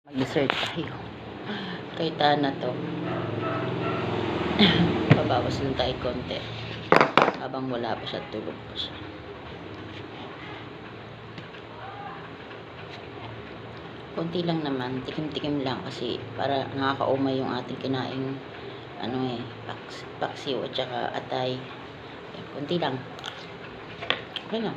Mag-dessert tayo. Kay Tana to. Babawas lang tayo konti. Habang wala pa siya, tulog pa siya. Konti lang naman, tikim-tikim lang kasi para nakakaumay yung ating kinaing paksiw at saka atay. Konti lang. Okay lang.